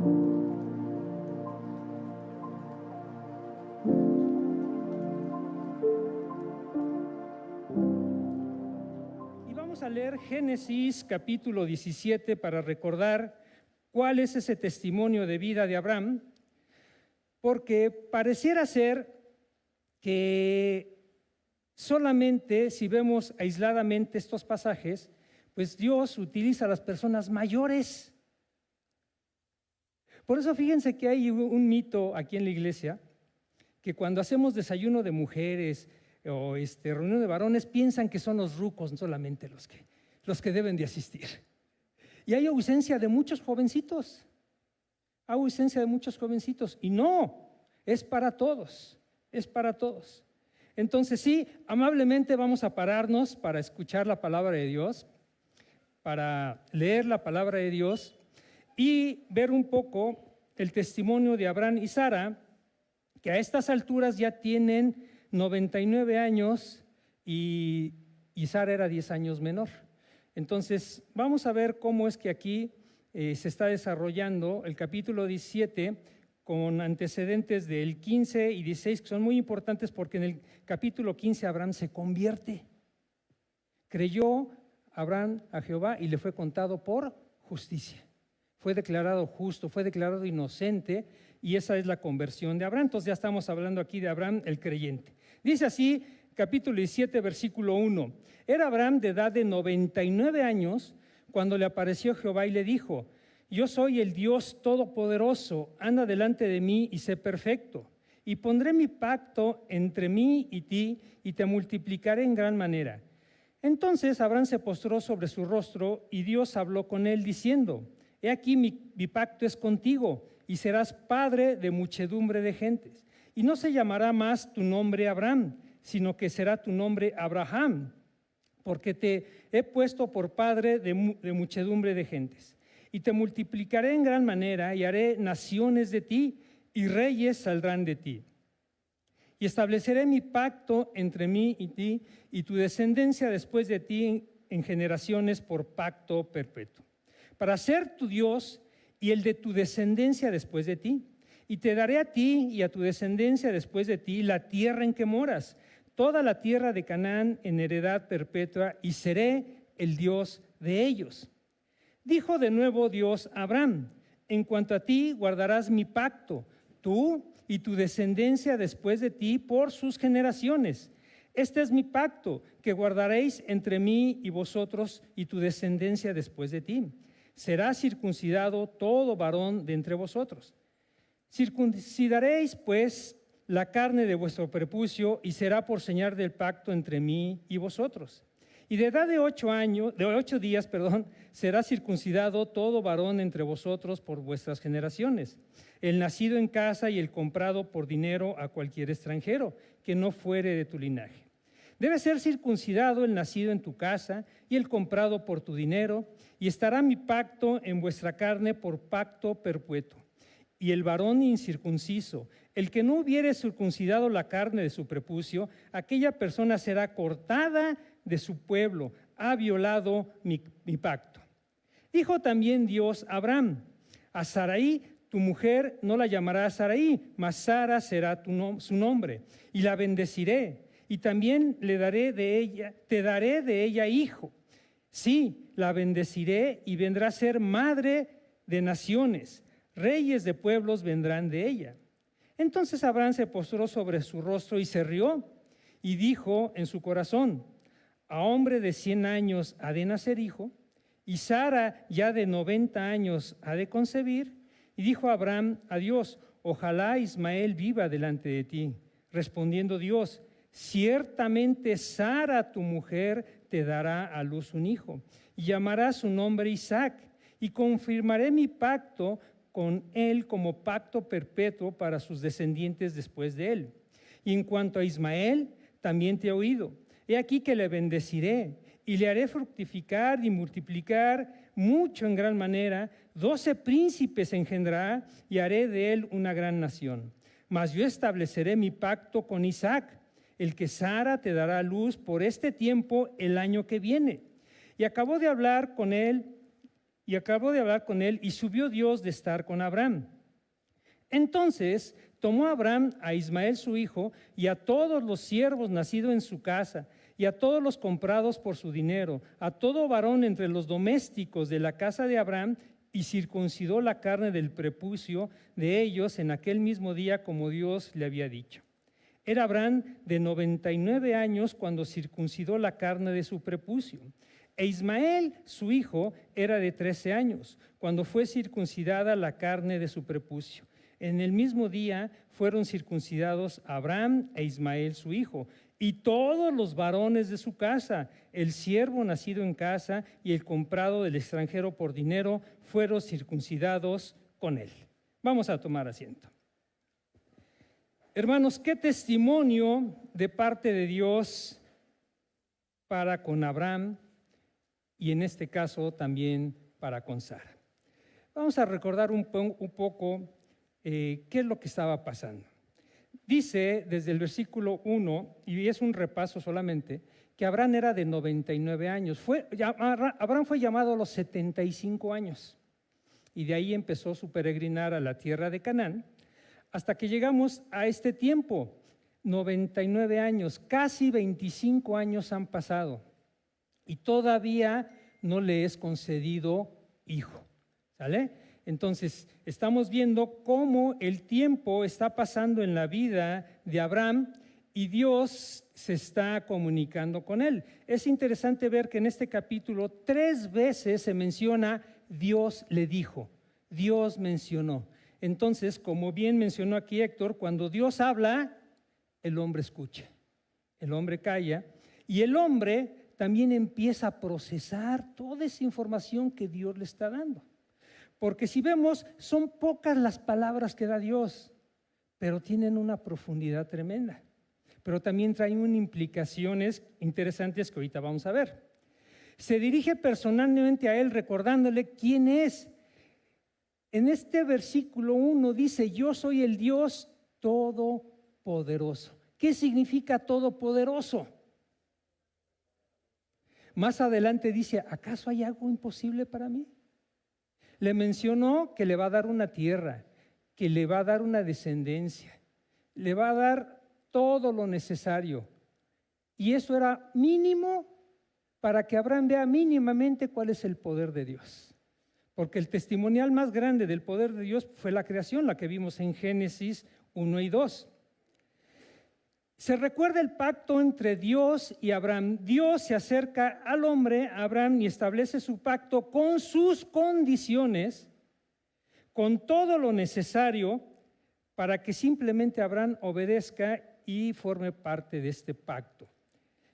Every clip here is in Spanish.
Y vamos a leer Génesis capítulo 17 para recordar cuál es ese testimonio de vida de Abraham, porque pareciera ser que solamente si vemos aisladamente estos pasajes, pues Dios utiliza a las personas mayores. Por eso fíjense que hay un mito aquí en la iglesia, que cuando hacemos desayuno de mujeres o reunión de varones, piensan que son los rucos solamente los que deben de asistir. Y hay ausencia de muchos jovencitos. Hay ausencia de muchos jovencitos. Y no, es para todos, es para todos. Entonces sí, amablemente vamos a pararnos para escuchar la palabra de Dios, para leer la palabra de Dios y ver un poco el testimonio de Abraham y Sara, que a estas alturas ya tienen 99 años y Sara era 10 años menor. Entonces, vamos a ver cómo es que aquí se está desarrollando el capítulo 17 con antecedentes del 15 y 16, que son muy importantes porque en el capítulo 15 Abraham se convierte. Creyó Abraham a Jehová y le fue contado por justicia. Fue declarado justo, fue declarado inocente, y esa es la conversión de Abraham. Entonces ya estamos hablando aquí de Abraham el creyente. Dice así, capítulo 17, versículo 1. Era Abraham de edad de 99 años cuando le apareció Jehová y le dijo: yo soy el Dios Todopoderoso, anda delante de mí y sé perfecto. Y pondré mi pacto entre mí y ti, y te multiplicaré en gran manera. Entonces Abraham se postró sobre su rostro, y Dios habló con él diciendo: he aquí mi pacto es contigo, y serás padre de muchedumbre de gentes. Y no se llamará más tu nombre Abraham, sino que será tu nombre Abraham, porque te he puesto por padre de muchedumbre de gentes. Y te multiplicaré en gran manera, y haré naciones de ti, y reyes saldrán de ti. Y estableceré mi pacto entre mí y ti, y tu descendencia después de ti en generaciones por pacto perpetuo, para ser tu Dios y el de tu descendencia después de ti. Y te daré a ti y a tu descendencia después de ti la tierra en que moras, toda la tierra de Canaán en heredad perpetua, y seré el Dios de ellos. Dijo de nuevo Dios a Abraham: en cuanto a ti guardarás mi pacto, tú y tu descendencia después de ti por sus generaciones. Este es mi pacto que guardaréis entre mí y vosotros y tu descendencia después de ti. Será circuncidado todo varón de entre vosotros. Circuncidaréis pues la carne de vuestro prepucio, y será por señal del pacto entre mí y vosotros. Y de edad de 8 días, será circuncidado todo varón entre vosotros por vuestras generaciones, el nacido en casa y el comprado por dinero a cualquier extranjero que no fuere de tu linaje. Debe ser circuncidado el nacido en tu casa y el comprado por tu dinero, y estará mi pacto en vuestra carne por pacto perpetuo. Y el varón incircunciso, el que no hubiere circuncidado la carne de su prepucio, aquella persona será cortada de su pueblo, ha violado mi pacto. Dijo también Dios a Abraham: a Sarai, tu mujer, no la llamarás Sarai, mas Sara será su nombre, y la bendeciré, y también te daré de ella hijo. Sí, la bendeciré, y vendrá a ser madre de naciones, reyes de pueblos vendrán de ella. Entonces Abraham se postró sobre su rostro y se rió, y dijo en su corazón: a hombre de 100 años ha de nacer hijo, y Sara ya de 90 años ha de concebir. Y dijo Abraham a Dios: ojalá Ismael viva delante de ti. Respondiendo Dios: ciertamente Sara tu mujer te dará a luz un hijo, y llamará su nombre Isaac, y confirmaré mi pacto con él como pacto perpetuo para sus descendientes después de él. Y en cuanto a Ismael, también te he oído. He aquí que le bendeciré, y le haré fructificar y multiplicar mucho en gran manera. 12 príncipes engendrará, y haré de él una gran nación. Mas yo estableceré mi pacto con Isaac, el que Sara te dará a luz por este tiempo el año que viene. Y acabó de hablar con él y acabó de hablar con él y subió Dios de estar con Abraham. Entonces tomó Abraham a Ismael su hijo y a todos los siervos nacidos en su casa y a todos los comprados por su dinero, a todo varón entre los domésticos de la casa de Abraham, y circuncidó la carne del prepucio de ellos en aquel mismo día como Dios le había dicho. Era Abraham de 99 años cuando circuncidó la carne de su prepucio. E Ismael, su hijo, era de 13 años cuando fue circuncidada la carne de su prepucio. En el mismo día fueron circuncidados Abraham e Ismael, su hijo, y todos los varones de su casa, el siervo nacido en casa y el comprado del extranjero por dinero, fueron circuncidados con él. Vamos a tomar asiento. Hermanos, qué testimonio de parte de Dios para con Abraham y en este caso también para con Sara. Vamos a recordar un poco qué es lo que estaba pasando. Dice desde el versículo 1, y es un repaso solamente, que Abraham era de 99 años. Abraham fue llamado a los 75 años y de ahí empezó su peregrinar a la tierra de Canaán hasta que llegamos a este tiempo, 99 años, casi 25 años han pasado y todavía no le es concedido hijo, ¿sale? Entonces, estamos viendo cómo el tiempo está pasando en la vida de Abraham y Dios se está comunicando con él. Es interesante ver que en este capítulo 3 veces se menciona Dios le dijo, Dios mencionó. Entonces, como bien mencionó aquí Héctor, cuando Dios habla, el hombre escucha, el hombre calla y el hombre también empieza a procesar toda esa información que Dios le está dando. Porque si vemos, son pocas las palabras que da Dios, pero tienen una profundidad tremenda. Pero también traen unas implicaciones interesantes que ahorita vamos a ver. Se dirige personalmente a él recordándole quién es. En este versículo 1 dice, yo soy el Dios todopoderoso. ¿Qué significa todopoderoso? Más adelante dice, ¿acaso hay algo imposible para mí? Le mencionó que le va a dar una tierra, que le va a dar una descendencia, le va a dar todo lo necesario. Y eso era mínimo para que Abraham vea mínimamente cuál es el poder de Dios. Porque el testimonial más grande del poder de Dios fue la creación, la que vimos en Génesis 1 y 2. Se recuerda el pacto entre Dios y Abraham. Dios se acerca al hombre, Abraham, y establece su pacto con sus condiciones, con todo lo necesario para que simplemente Abraham obedezca y forme parte de este pacto.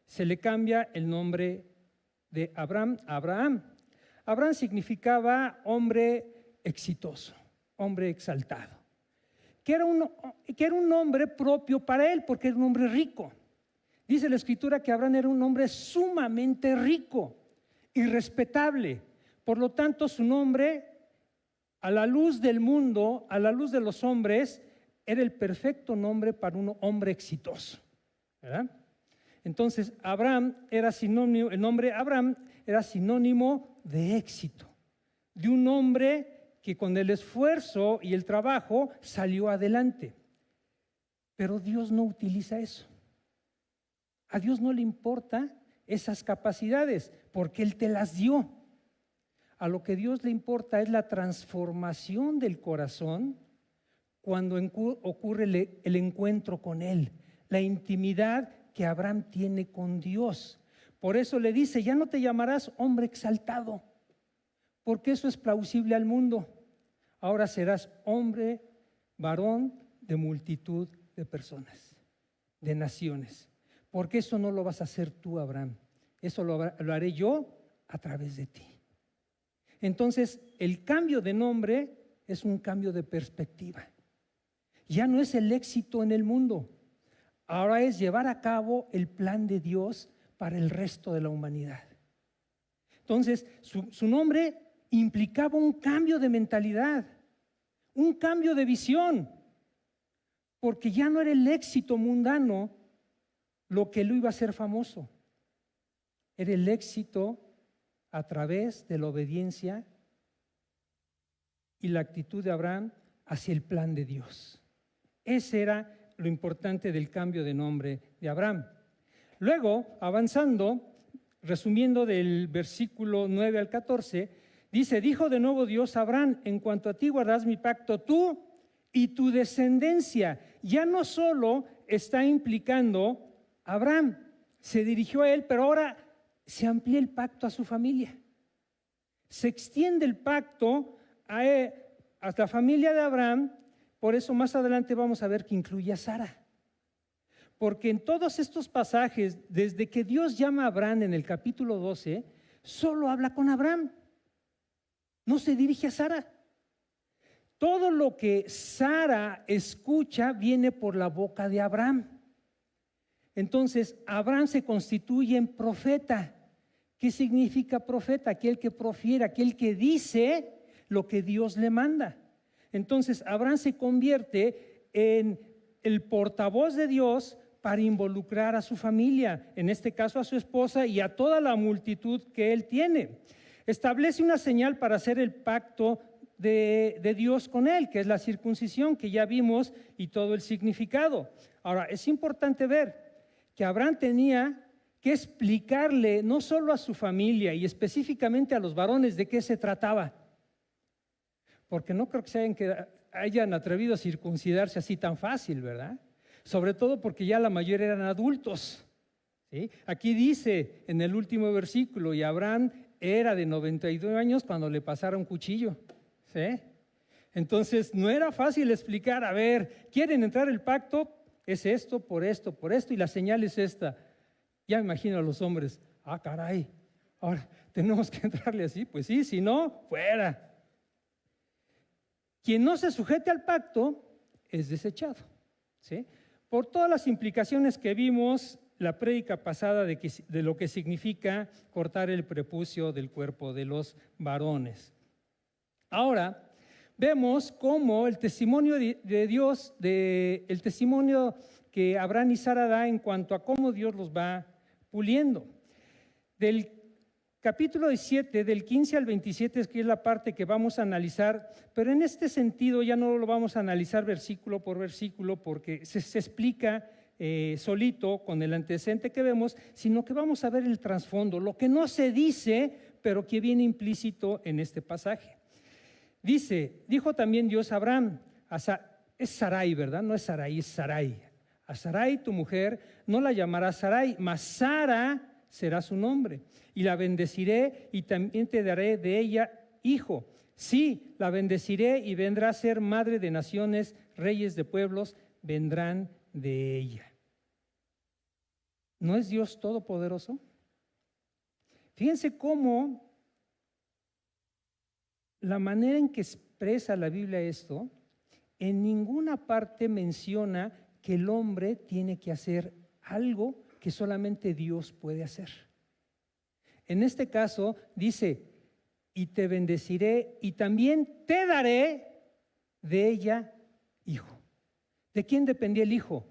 Se le cambia el nombre de Abraham a Abraham. Abraham significaba hombre exitoso, hombre exaltado. Que era un nombre propio para él, porque era un hombre rico. Dice la Escritura que Abraham era un hombre sumamente rico y respetable. Por lo tanto, su nombre, a la luz del mundo, a la luz de los hombres, era el perfecto nombre para un hombre exitoso, ¿verdad? Entonces, Abraham era sinónimo, el nombre Abraham era sinónimo de éxito, de un hombre que con el esfuerzo y el trabajo salió adelante. Pero Dios no utiliza eso. A Dios no le importa esas capacidades porque Él te las dio. A lo que Dios le importa es la transformación del corazón cuando ocurre el encuentro con Él, la intimidad que Abraham tiene con Dios. Por eso le dice, ya no te llamarás hombre exaltado, porque eso es plausible al mundo. Ahora serás hombre, varón de multitud de personas, de naciones. Porque eso no lo vas a hacer tú, Abraham. Eso lo haré yo a través de ti. Entonces, el cambio de nombre es un cambio de perspectiva. Ya no es el éxito en el mundo. Ahora es llevar a cabo el plan de Dios para el resto de la humanidad. Entonces, su nombre implicaba un cambio de mentalidad, un cambio de visión, porque ya no era el éxito mundano lo que lo iba a hacer famoso. Era el éxito a través de la obediencia y la actitud de Abraham hacia el plan de Dios. Ese era lo importante del cambio de nombre de Abraham. Luego, avanzando, resumiendo del versículo 9 al 14, dice: dijo de nuevo Dios a Abraham: en cuanto a ti guardarás mi pacto, tú y tu descendencia. Ya no solo está implicando a Abraham, se dirigió a él, pero ahora se amplía el pacto a su familia. Se extiende el pacto a la familia de Abraham. Por eso más adelante vamos a ver que incluye a Sara. Porque en todos estos pasajes, desde que Dios llama a Abraham en el capítulo 12, solo habla con Abraham. No se dirige a Sara. Todo lo que Sara escucha viene por la boca de Abraham. Entonces, Abraham se constituye en profeta. ¿Qué significa profeta? Aquel que profiere, aquel que dice lo que Dios le manda. Entonces, Abraham se convierte en el portavoz de Dios para involucrar a su familia, en este caso a su esposa y a toda la multitud que él tiene. Establece una señal para hacer el pacto de Dios con él, que es la circuncisión, que ya vimos, y todo el significado. Ahora, es importante ver que Abraham tenía que explicarle no solo a su familia y específicamente a los varones de qué se trataba. Porque no creo que se hayan atrevido a circuncidarse así tan fácil, ¿verdad? Sobre todo porque ya la mayoría eran adultos, ¿sí? Aquí dice en el último versículo: y Abraham era de 92 años cuando le pasara un cuchillo, ¿sí? Entonces no era fácil explicar: a ver, ¿quieren entrar el pacto? Es esto, por esto, y la señal es esta. Ya me imagino a los hombres: ah, caray, ahora tenemos que entrarle así. Pues sí, si no, fuera. Quien no se sujete al pacto es desechado, ¿sí? Por todas las implicaciones que vimos la prédica pasada de lo que significa cortar el prepucio del cuerpo de los varones. Ahora vemos cómo el testimonio de Dios, el testimonio que Abraham y Sara da en cuanto a cómo Dios los va puliendo. Del capítulo 17, del 15 al 27, es que es la parte que vamos a analizar, pero en este sentido ya no lo vamos a analizar versículo por versículo porque se explica solito con el antecedente que vemos, sino que vamos a ver el trasfondo, lo que no se dice, pero que viene implícito en este pasaje. Dijo también Dios a Abraham, es Sarai, ¿verdad? No es Sarai, es Sarai. A Sarai, tu mujer, no la llamarás Sarai, mas Sara será su nombre. Y la bendeciré y también te daré de ella hijo. Sí, la bendeciré y vendrá a ser madre de naciones, reyes de pueblos vendrán de ella. ¿No es Dios todopoderoso? Fíjense cómo la manera en que expresa la Biblia esto, en ninguna parte menciona que el hombre tiene que hacer algo que solamente Dios puede hacer. En este caso dice: y te bendeciré y también te daré de ella hijo. ¿De quién dependía el hijo?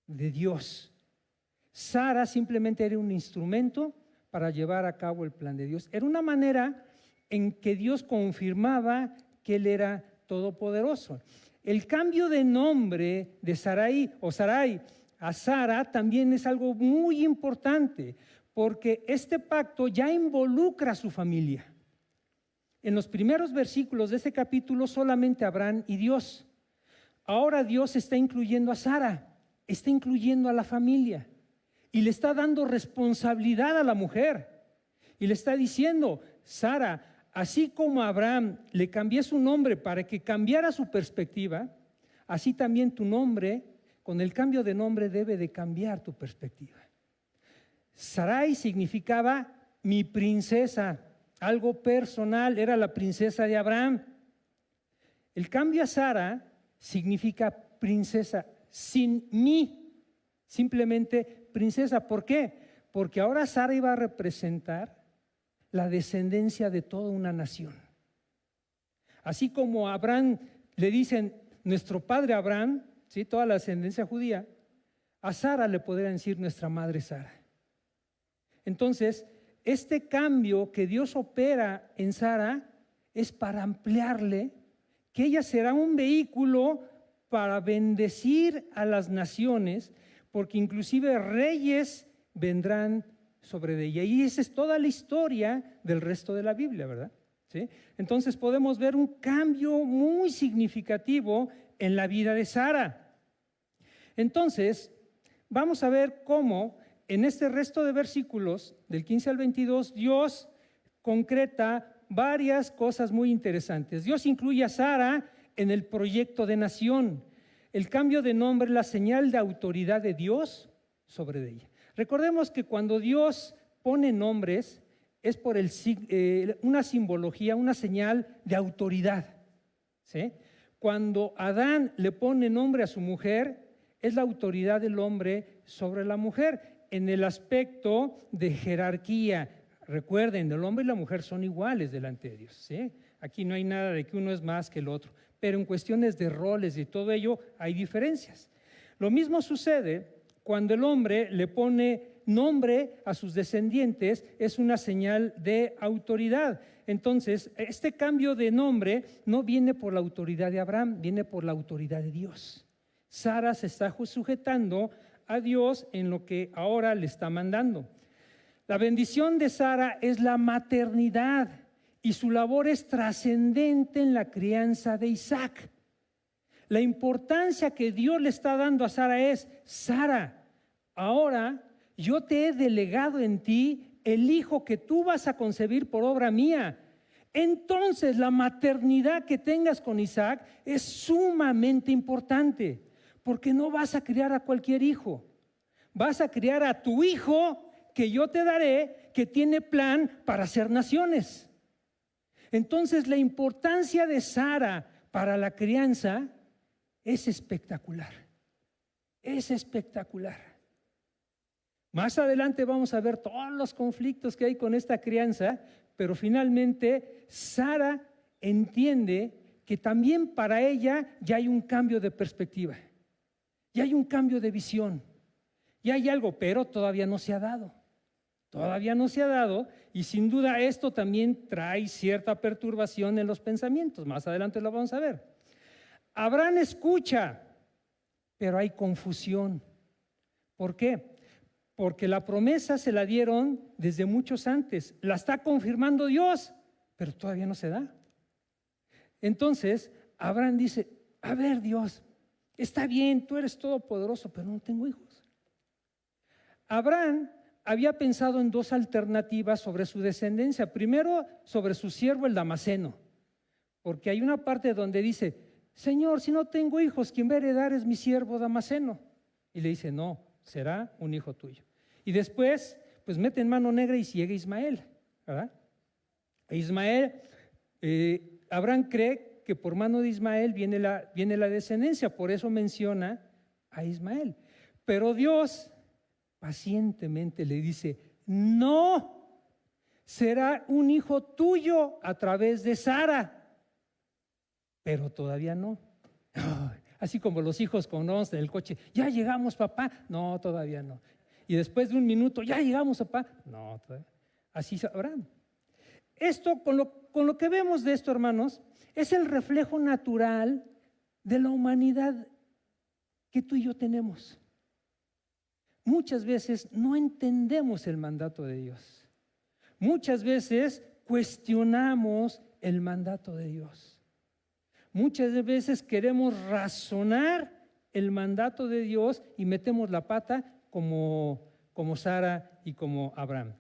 De Dios. Sara simplemente era un instrumento para llevar a cabo el plan de Dios. Era una manera en que Dios confirmaba que Él era todopoderoso. El cambio de nombre de Sarai o Sarai a Sara también es algo muy importante, porque este pacto ya involucra a su familia. En los primeros versículos de este capítulo solamente Abraham y Dios. Ahora Dios está incluyendo a Sara, está incluyendo a la familia y le está dando responsabilidad a la mujer. Y le está diciendo: Sara, así como a Abraham le cambié su nombre para que cambiara su perspectiva, así también tu nombre, con el cambio de nombre, debe de cambiar tu perspectiva. Sarai significaba mi princesa, algo personal, era la princesa de Abraham. El cambio a Sara significa princesa, sin mí, simplemente princesa. ¿Por qué? Porque ahora Sara iba a representar la descendencia de toda una nación. Así como a Abraham le dicen nuestro padre Abraham, ¿sí? Toda la descendencia judía, a Sara le podrían decir nuestra madre Sara. Entonces, este cambio que Dios opera en Sara es para ampliarle que ella será un vehículo para bendecir a las naciones, porque inclusive reyes vendrán sobre ella. Y esa es toda la historia del resto de la Biblia, ¿verdad? ¿Sí? Entonces podemos ver un cambio muy significativo en la vida de Sara. Entonces, vamos a ver cómo en este resto de versículos, del 15 al 22, Dios concreta varias cosas muy interesantes. Dios incluye a Sara en el proyecto de nación. El cambio de nombre es la señal de autoridad de Dios sobre ella. Recordemos que cuando Dios pone nombres es por una simbología, una señal de autoridad, ¿sí? Cuando Adán le pone nombre a su mujer, es la autoridad del hombre sobre la mujer en el aspecto de jerarquía. Recuerden, el hombre y la mujer son iguales delante de Dios, ¿sí? Aquí no hay nada de que uno es más que el otro, pero en cuestiones de roles y todo ello hay diferencias. Lo mismo sucede cuando el hombre le pone nombre a sus descendientes, es una señal de autoridad. Entonces, este cambio de nombre no viene por la autoridad de Abraham, viene por la autoridad de Dios. Sara se está sujetando a Dios en lo que ahora le está mandando. La bendición de Sara es la maternidad y su labor es trascendente en la crianza de Isaac. La importancia que Dios le está dando a Sara es: Sara, ahora yo te he delegado en ti el hijo que tú vas a concebir por obra mía. Entonces la maternidad que tengas con Isaac es sumamente importante, porque no vas a criar a cualquier hijo. Vas a criar a tu hijo que yo te daré, que tiene plan para hacer naciones. Entonces la importancia de Sara para la crianza es espectacular. Es espectacular. Más adelante vamos a ver todos los conflictos que hay con esta crianza, pero finalmente Sara entiende que también para ella ya hay un cambio de perspectiva, ya hay un cambio de visión, ya hay algo, pero todavía no se ha dado. Todavía no se ha dado, y sin duda esto también trae cierta perturbación en los pensamientos. Más adelante lo vamos a ver. Abraham escucha, pero hay confusión. ¿Por qué? Porque la promesa se la dieron desde muchos antes. La está confirmando Dios, pero todavía no se da. Entonces, Abraham dice: a ver, Dios, está bien, tú eres todopoderoso, pero no tengo hijos. Abraham había pensado en dos alternativas sobre su descendencia. Primero, sobre su siervo el Damaseno, porque hay una parte donde dice: Señor, si no tengo hijos, quien va a heredar es mi siervo Damaseno. Y le dice: no, será un hijo tuyo. Y después, pues mete en mano negra y llega Ismael, ¿verdad? E Ismael, Abraham cree que por mano de Ismael viene la descendencia, por eso menciona a Ismael. Pero Dios pacientemente le dice: no, será un hijo tuyo a través de Sara, pero todavía no. Así como los hijos cuando vamos en el coche: ya llegamos, papá. No, todavía no. Y después de un minuto: ya llegamos, papá. No, todavía. Así sabrán. Esto, con lo que vemos de esto, hermanos, es el reflejo natural de la humanidad que tú y yo tenemos. Muchas veces no entendemos el mandato de Dios. Muchas veces cuestionamos el mandato de Dios. Muchas veces queremos razonar el mandato de Dios y metemos la pata como Sara y como Abraham.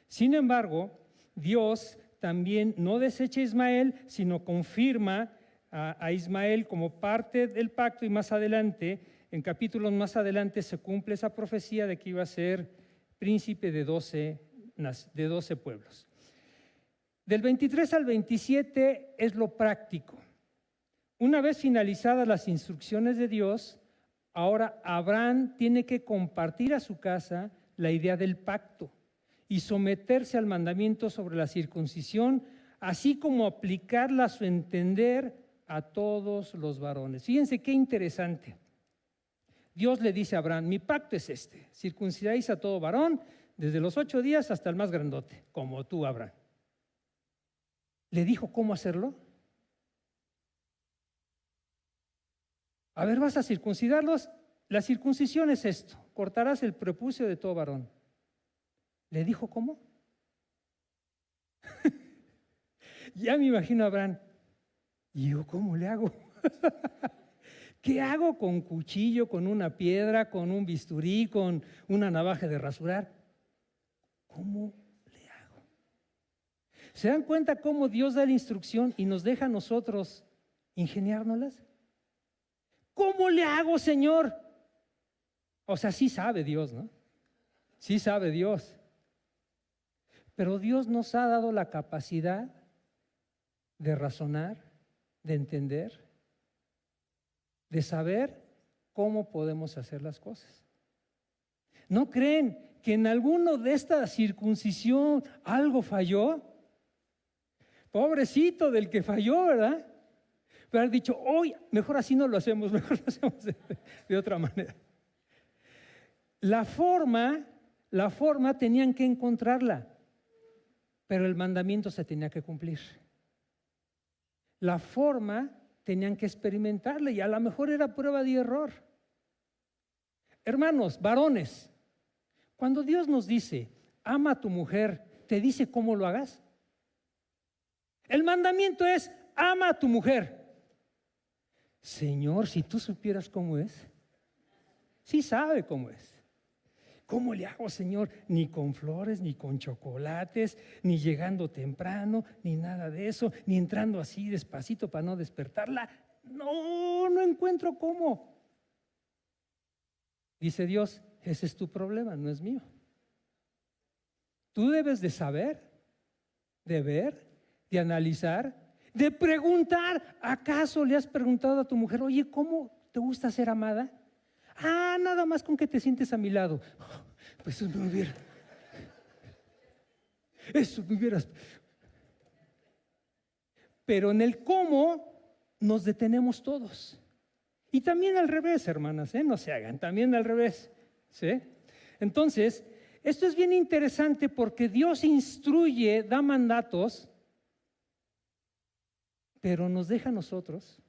Sin embargo, Dios también no desecha a Ismael, sino confirma a Ismael como parte del pacto, y más adelante, en capítulos más adelante, se cumple esa profecía de que iba a ser príncipe de 12 pueblos. Del 23 al 27 es lo práctico. Una vez finalizadas las instrucciones de Dios, ahora Abraham tiene que compartir a su casa la idea del pacto y someterse al mandamiento sobre la circuncisión, así como aplicarla a su entender a todos los varones. Fíjense qué interesante. Dios le dice a Abraham: mi pacto es este: circuncidáis a todo varón desde los 8 días hasta el más grandote, como tú, Abraham. ¿Le dijo cómo hacerlo? A ver, vas a circuncidarlos. La circuncisión es esto: cortarás el prepucio de todo varón. ¿Le dijo cómo? Ya me imagino a Abraham. ¿Y yo cómo le hago? ¿Qué hago con cuchillo, con una piedra, con un bisturí, con una navaja de rasurar? ¿Cómo le hago? ¿Se dan cuenta cómo Dios da la instrucción y nos deja a nosotros ingeniárnoslas? ¿Cómo le hago, Señor? O sea, sí sabe Dios, ¿no? Sí sabe Dios. Pero Dios nos ha dado la capacidad de razonar, de entender, de saber cómo podemos hacer las cosas. ¿No creen que en alguno de esta circuncisión algo falló? Pobrecito del que falló, ¿verdad? Pero haber dicho, hoy mejor así no lo hacemos, mejor lo hacemos de otra manera. La forma tenían que encontrarla, pero el mandamiento se tenía que cumplir. La forma tenían que experimentarla y a lo mejor era prueba de error. Hermanos, varones, cuando Dios nos dice, ama a tu mujer, ¿te dice cómo lo hagas? El mandamiento es, ama a tu mujer. Señor, si tú supieras cómo es, sí sabe cómo es. ¿Cómo le hago, Señor? Ni con flores, ni con chocolates, ni llegando temprano, ni nada de eso, ni entrando así despacito para no despertarla. No encuentro cómo. Dice Dios, ese es tu problema, no es mío. Tú debes de saber, de ver, de analizar, de preguntar. ¿Acaso le has preguntado a tu mujer, oye, ¿cómo te gusta ser amada? Ah, nada más con que te sientes a mi lado. Pues eso me hubieras. Pero en el cómo nos detenemos todos. Y también al revés, hermanas, no se hagan, también al revés. ¿Sí? Entonces, esto es bien interesante porque Dios instruye, da mandatos, pero nos deja a nosotros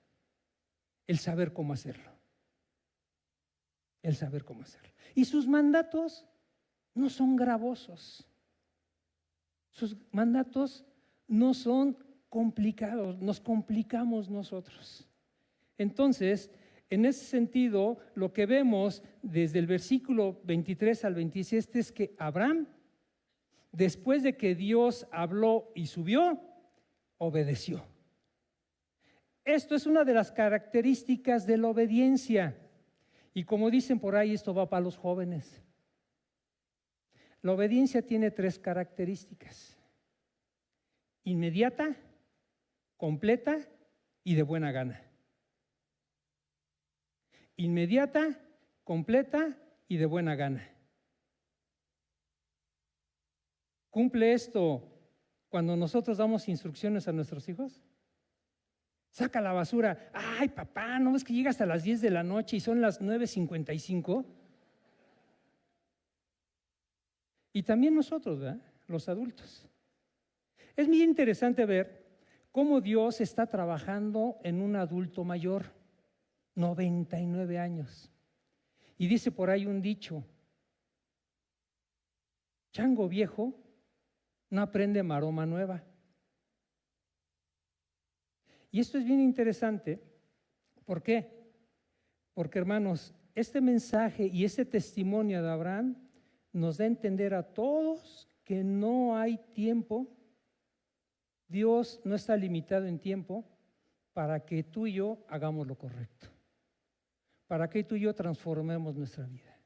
el saber cómo hacerlo. El saber cómo hacerlo. Y sus mandatos no son gravosos. Sus mandatos no son complicados, nos complicamos nosotros. Entonces, en ese sentido, lo que vemos desde el versículo 23 al 27 es que Abraham, después de que Dios habló y subió, obedeció. Esto es una de las características de la obediencia. Y como dicen por ahí, esto va para los jóvenes. La obediencia tiene 3 características: inmediata, completa y de buena gana. Inmediata, completa y de buena gana. ¿Cumple esto cuando nosotros damos instrucciones a nuestros hijos? Saca la basura. Ay, papá, ¿no ves que llega hasta las 10 de la noche y son las 9:55? Y también nosotros, ¿verdad? Los adultos. Es muy interesante ver cómo Dios está trabajando en un adulto mayor, 99 años. Y dice por ahí un dicho: chango viejo no aprende maroma nueva. Y esto es bien interesante. ¿Por qué? Porque, hermanos, este mensaje y este testimonio de Abraham nos da a entender a todos que no hay tiempo. Dios no está limitado en tiempo para que tú y yo hagamos lo correcto, para que tú y yo transformemos nuestra vida,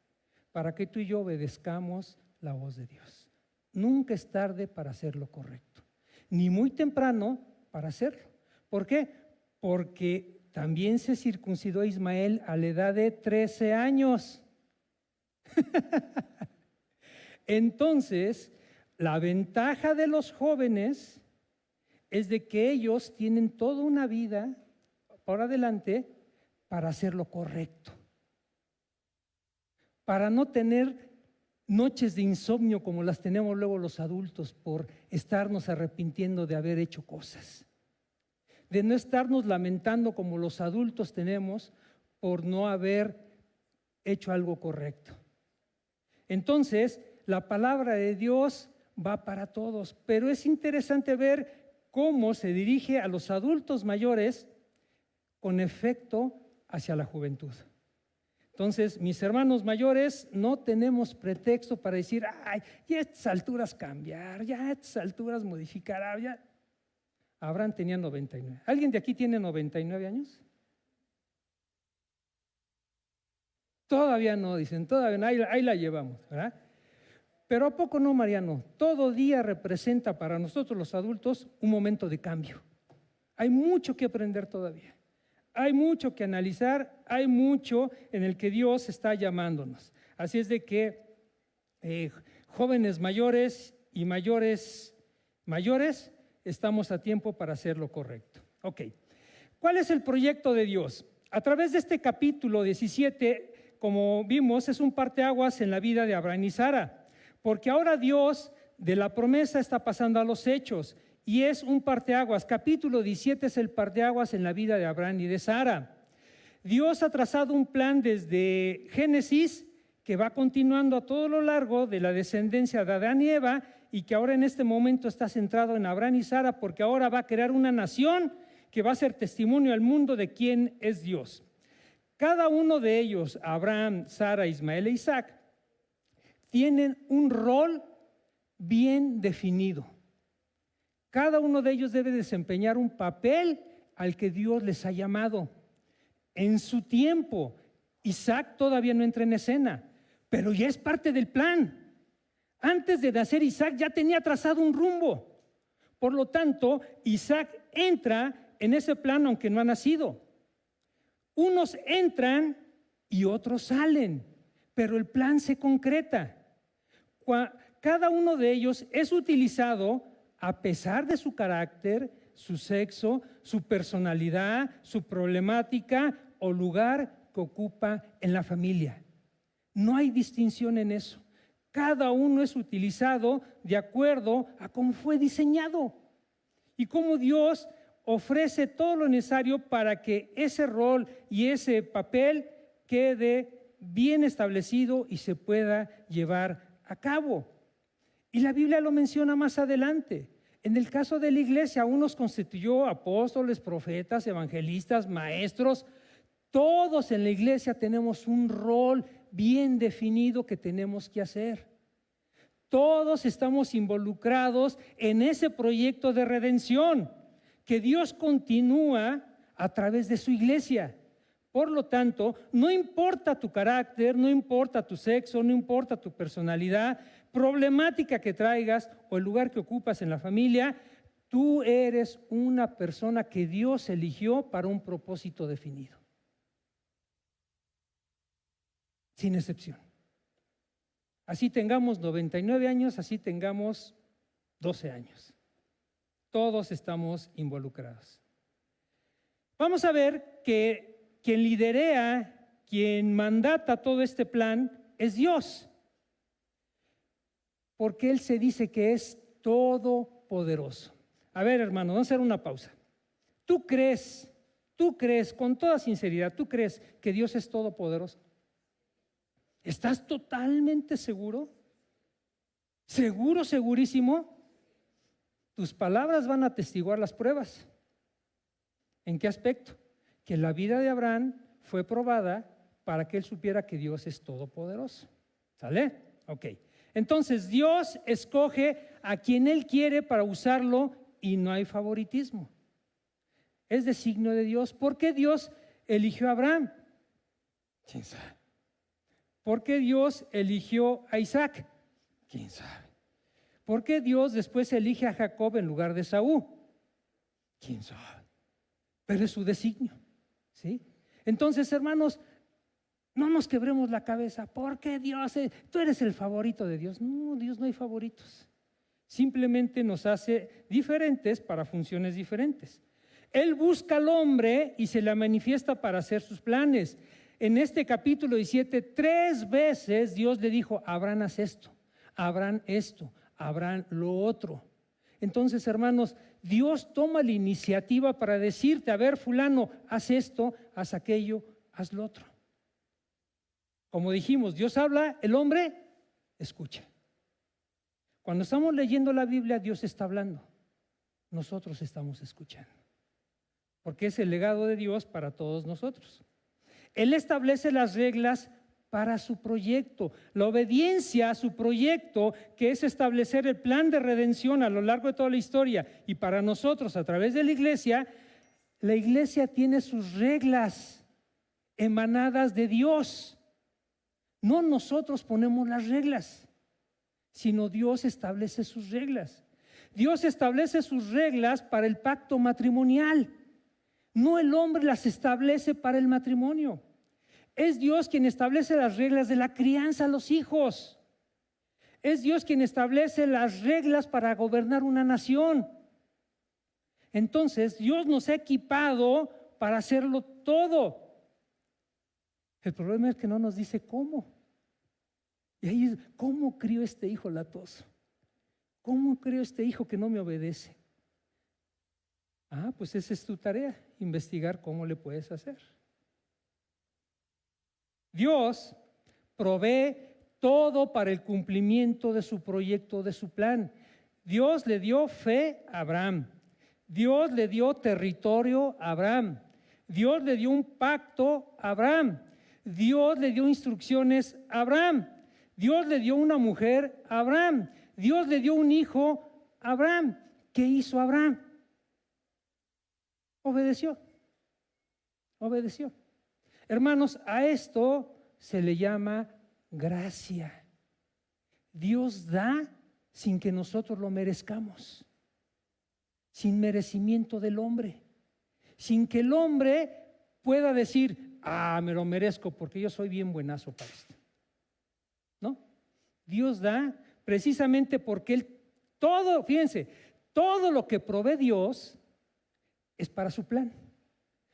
para que tú y yo obedezcamos la voz de Dios. Nunca es tarde para hacer lo correcto, ni muy temprano para hacerlo. ¿Por qué? Porque también se circuncidó Ismael a la edad de 13 años. Entonces, la ventaja de los jóvenes es de que ellos tienen toda una vida por adelante para hacer lo correcto, para no tener noches de insomnio como las tenemos luego los adultos por estarnos arrepintiendo de haber hecho cosas, de no estarnos lamentando como los adultos tenemos por no haber hecho algo correcto. Entonces, la palabra de Dios va para todos, pero es interesante ver cómo se dirige a los adultos mayores con efecto hacia la juventud. Entonces, mis hermanos mayores, no tenemos pretexto para decir, ay, ya a estas alturas cambiar, ya a estas alturas modificar. Ya. Abraham tenía 99. ¿Alguien de aquí tiene 99 años? Todavía no, dicen, todavía no, ahí la llevamos, ¿verdad? Pero ¿a poco no, Mariano? Todo día representa para nosotros los adultos un momento de cambio. Hay mucho que aprender todavía. Hay mucho que analizar, hay mucho en el que Dios está llamándonos. Así es de que jóvenes mayores y mayores, estamos a tiempo para hacer lo correcto. Ok, ¿cuál es el proyecto de Dios? A través de este capítulo 17, como vimos, es un parteaguas en la vida de Abraham y Sara, porque ahora Dios de la promesa está pasando a los hechos. Y es un parteaguas. Capítulo 17 es el parteaguas en la vida de Abraham y de Sara. Dios ha trazado un plan desde Génesis que va continuando a todo lo largo de la descendencia de Adán y Eva y que ahora en este momento está centrado en Abraham y Sara porque ahora va a crear una nación que va a ser testimonio al mundo de quién es Dios. Cada uno de ellos, Abraham, Sara, Ismael e Isaac, tienen un rol bien definido. Cada uno de ellos debe desempeñar un papel al que Dios les ha llamado. En su tiempo, Isaac todavía no entra en escena, pero ya es parte del plan. Antes de nacer Isaac ya tenía trazado un rumbo. Por lo tanto, Isaac entra en ese plan aunque no ha nacido. Unos entran y otros salen, pero el plan se concreta. Cada uno de ellos es utilizado a pesar de su carácter, su sexo, su personalidad, su problemática o lugar que ocupa en la familia. No hay distinción en eso. Cada uno es utilizado de acuerdo a cómo fue diseñado y cómo Dios ofrece todo lo necesario para que ese rol y ese papel quede bien establecido y se pueda llevar a cabo. Y la Biblia lo menciona más adelante. En el caso de la iglesia, unos constituyó apóstoles, profetas, evangelistas, maestros. Todos en la iglesia tenemos un rol bien definido que tenemos que hacer. Todos estamos involucrados en ese proyecto de redención que Dios continúa a través de su iglesia. Por lo tanto, no importa tu carácter, no importa tu sexo, no importa tu personalidad, problemática que traigas o el lugar que ocupas en la familia, tú eres una persona que Dios eligió para un propósito definido. Sin excepción. Así tengamos 99 años, así tengamos 12 años. Todos estamos involucrados. Vamos a ver que quien liderea, quien mandata todo este plan es Dios. Porque Él se dice que es todopoderoso. A ver, hermano, vamos a hacer una pausa. ¿Tú crees, con toda sinceridad, tú crees que Dios es todopoderoso? ¿Estás totalmente seguro? ¿Seguro, segurísimo? Tus palabras van a atestiguar las pruebas. ¿En qué aspecto? Que la vida de Abraham fue probada para que él supiera que Dios es todopoderoso. ¿Sale? Ok. Entonces Dios escoge a quien Él quiere para usarlo y no hay favoritismo. Es designio de Dios. ¿Por qué Dios eligió a Abraham? ¿Quién sabe? ¿Por qué Dios eligió a Isaac? ¿Quién sabe? ¿Por qué Dios después elige a Jacob en lugar de Esaú? ¿Quién sabe? Pero es su designio, ¿sí? Entonces, hermanos, no nos quebremos la cabeza. ¿Por qué Dios? Tú eres el favorito de Dios. No, Dios no hay favoritos. Simplemente nos hace diferentes para funciones diferentes. Él busca al hombre y se le manifiesta para hacer sus planes. En este capítulo 17, 3 veces Dios le dijo: Abraham, haz esto, Abraham esto, Abraham lo otro. Entonces, hermanos, Dios toma la iniciativa para decirte: a ver, fulano, haz esto, haz aquello, haz lo otro. Como dijimos, Dios habla, el hombre escucha. Cuando estamos leyendo la Biblia, Dios está hablando, nosotros estamos escuchando, porque es el legado de Dios para todos nosotros. Él establece las reglas para su proyecto, la obediencia a su proyecto, que es establecer el plan de redención a lo largo de toda la historia. Y para nosotros, a través de la iglesia tiene sus reglas emanadas de Dios. No nosotros ponemos las reglas, sino Dios establece sus reglas. Dios establece sus reglas para el pacto matrimonial. No el hombre las establece para el matrimonio. Es Dios quien establece las reglas de la crianza a los hijos. Es Dios quien establece las reglas para gobernar una nación. Entonces, Dios nos ha equipado para hacerlo todo. El problema es que no nos dice cómo. Y ahí es: ¿cómo crió este hijo latoso? ¿Cómo crió este hijo que no me obedece? Pues esa es tu tarea, investigar cómo le puedes hacer. Dios provee todo para el cumplimiento de su proyecto, de su plan. Dios le dio fe a Abraham. Dios le dio territorio a Abraham. Dios le dio un pacto a Abraham. Dios le dio instrucciones a Abraham. Dios le dio una mujer a Abraham. Dios le dio un hijo a Abraham. ¿Qué hizo Abraham? Obedeció. Obedeció. Hermanos, a esto se le llama gracia. Dios da sin que nosotros lo merezcamos, sin merecimiento del hombre, sin que el hombre pueda decir: me lo merezco porque yo soy bien buenazo para esto. ¿No? Dios da precisamente porque fíjense, todo lo que provee Dios es para su plan,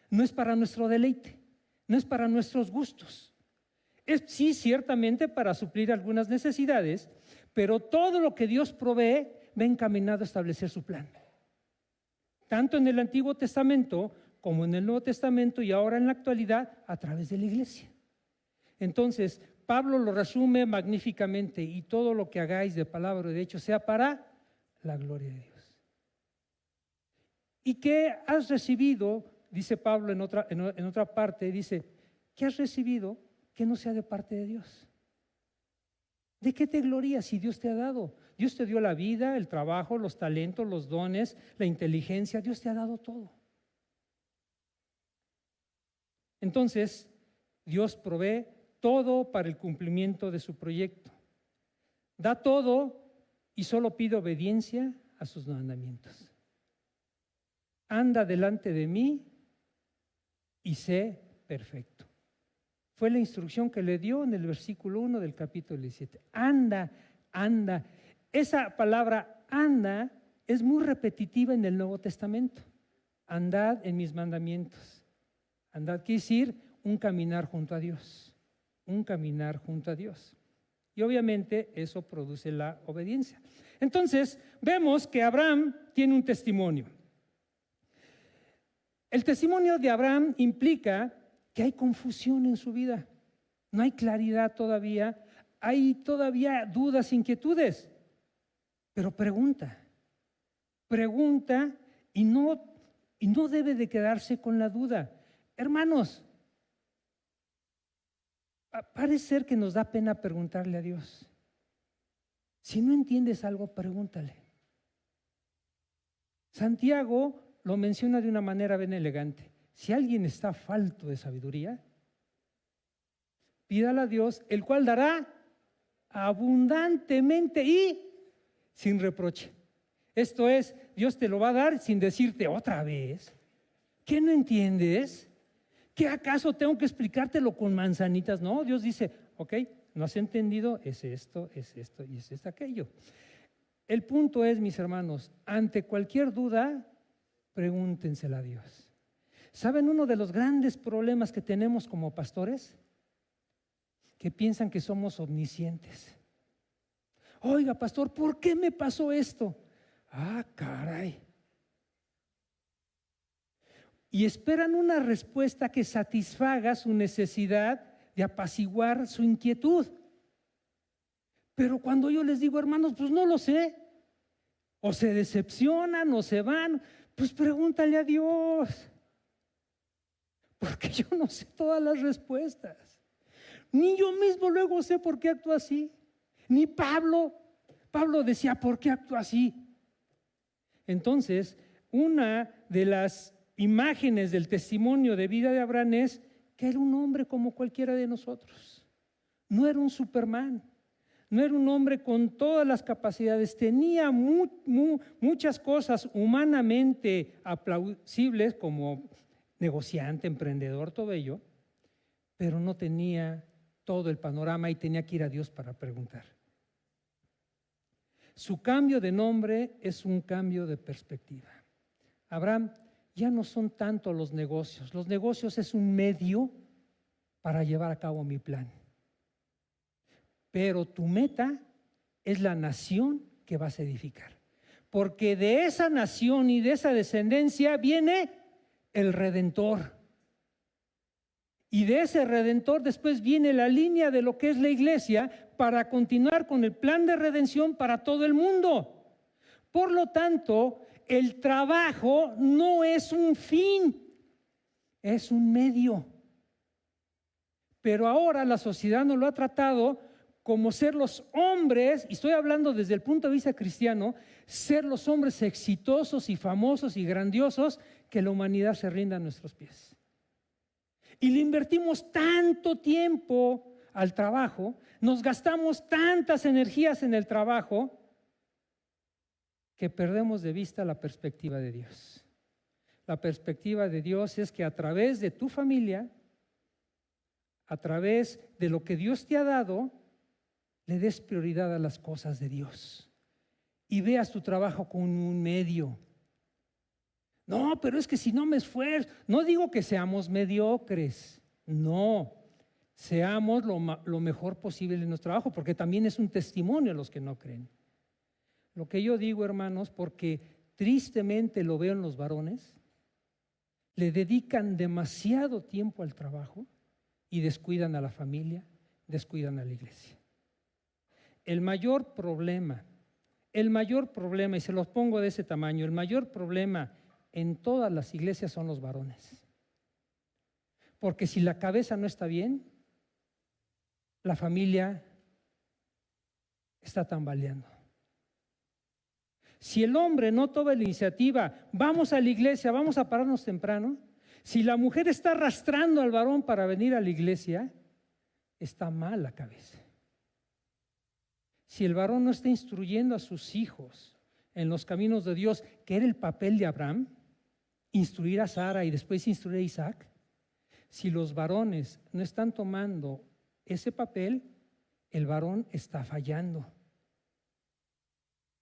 no es para nuestro deleite. No es para nuestros gustos. Es sí, ciertamente, para suplir algunas necesidades, pero todo lo que Dios provee va encaminado a establecer su plan. Tanto en el Antiguo Testamento como en el Nuevo Testamento, y ahora en la actualidad a través de la iglesia. Entonces, Pablo lo resume magníficamente: y todo lo que hagáis de palabra o de hecho sea para la gloria de Dios. ¿Y qué has recibido? Dice Pablo en otra parte, dice: ¿qué has recibido que no sea de parte de Dios? ¿De qué te glorías si Dios te ha dado? Dios te dio la vida, el trabajo, los talentos, los dones, la inteligencia. Dios te ha dado todo. Entonces, Dios provee todo para el cumplimiento de su proyecto. Da todo y solo pide obediencia a sus mandamientos. Anda delante de mí y sé perfecto. Fue la instrucción que le dio en el versículo 1 del capítulo 17. Anda, anda. Esa palabra anda es muy repetitiva en el Nuevo Testamento. Andad en mis mandamientos. Andad quiere decir un caminar junto a Dios. Un caminar junto a Dios. Y obviamente eso produce la obediencia. Entonces, vemos que Abraham tiene un testimonio. El testimonio de Abraham implica que hay confusión en su vida. No hay claridad todavía. Hay todavía dudas, inquietudes. Pero pregunta y no debe de quedarse con la duda. Hermanos, parece ser que nos da pena preguntarle a Dios. Si no entiendes algo, pregúntale. Santiago lo menciona de una manera bien elegante. Si alguien está falto de sabiduría, pídala a Dios, el cual dará abundantemente y sin reproche. Esto es, Dios te lo va a dar sin decirte otra vez. ¿Qué no entiendes? ¿Qué acaso tengo que explicártelo con manzanitas? No, Dios dice: ok, no has entendido, es esto y es aquello. El punto es, mis hermanos, ante cualquier duda, pregúntensela a Dios. ¿Saben uno de los grandes problemas que tenemos como pastores? Que piensan que somos omniscientes. Oiga, pastor, ¿por qué me pasó esto? Ah, caray. Y esperan una respuesta que satisfaga su necesidad de apaciguar su inquietud. Pero cuando yo les digo, hermanos, pues no lo sé, o se decepcionan o se van, pues pregúntale a Dios, porque yo no sé todas las respuestas, ni yo mismo luego sé por qué actúo así, ni Pablo decía por qué actúa así. Entonces, una de las imágenes del testimonio de vida de Abraham es que era un hombre como cualquiera de nosotros, no era un Superman. No era un hombre con todas las capacidades, tenía muchas cosas humanamente aplausibles como negociante, emprendedor, todo ello, pero no tenía todo el panorama y tenía que ir a Dios para preguntar. Su cambio de nombre es un cambio de perspectiva. Abraham, ya no son tanto los negocios es un medio para llevar a cabo mi plan. Pero tu meta es la nación que vas a edificar. Porque de esa nación y de esa descendencia viene el Redentor. Y de ese Redentor después viene la línea de lo que es la iglesia para continuar con el plan de redención para todo el mundo. Por lo tanto, el trabajo no es un fin, es un medio. Pero ahora la sociedad nos lo ha tratado como ser los hombres, y estoy hablando desde el punto de vista cristiano, ser los hombres exitosos y famosos y grandiosos, que la humanidad se rinda a nuestros pies. Y le invertimos tanto tiempo al trabajo, nos gastamos tantas energías en el trabajo, que perdemos de vista la perspectiva de Dios. La perspectiva de Dios es que a través de tu familia, a través de lo que Dios te ha dado, le des prioridad a las cosas de Dios y veas tu trabajo como un medio. No, pero es que si no me esfuerzo, no digo que seamos mediocres, no, seamos lo mejor posible en nuestro trabajo, porque también es un testimonio a los que no creen. Lo que yo digo, hermanos, porque tristemente lo veo en los varones, le dedican demasiado tiempo al trabajo y descuidan a la familia, descuidan a la iglesia. El mayor problema, y se los pongo de ese tamaño, el mayor problema en todas las iglesias son los varones. Porque si la cabeza no está bien, la familia está tambaleando. Si el hombre no toma la iniciativa, vamos a la iglesia, vamos a pararnos temprano. Si la mujer está arrastrando al varón para venir a la iglesia, está mal la cabeza. Si el varón no está instruyendo a sus hijos en los caminos de Dios, que era el papel de Abraham, instruir a Sara y después instruir a Isaac, si los varones no están tomando ese papel, el varón está fallando.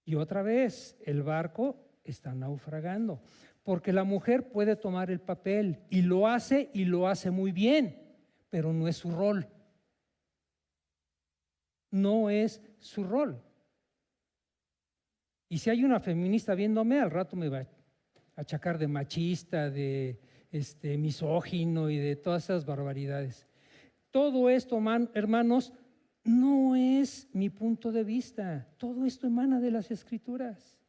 Y otra vez, el barco está naufragando, porque la mujer puede tomar el papel y lo hace muy bien, pero no es su rol. No es su rol. Y si hay una feminista viéndome, al rato me va a achacar de machista, de misógino y de todas esas barbaridades. Todo esto, hermanos, no es mi punto de vista. Todo esto emana de las Escrituras.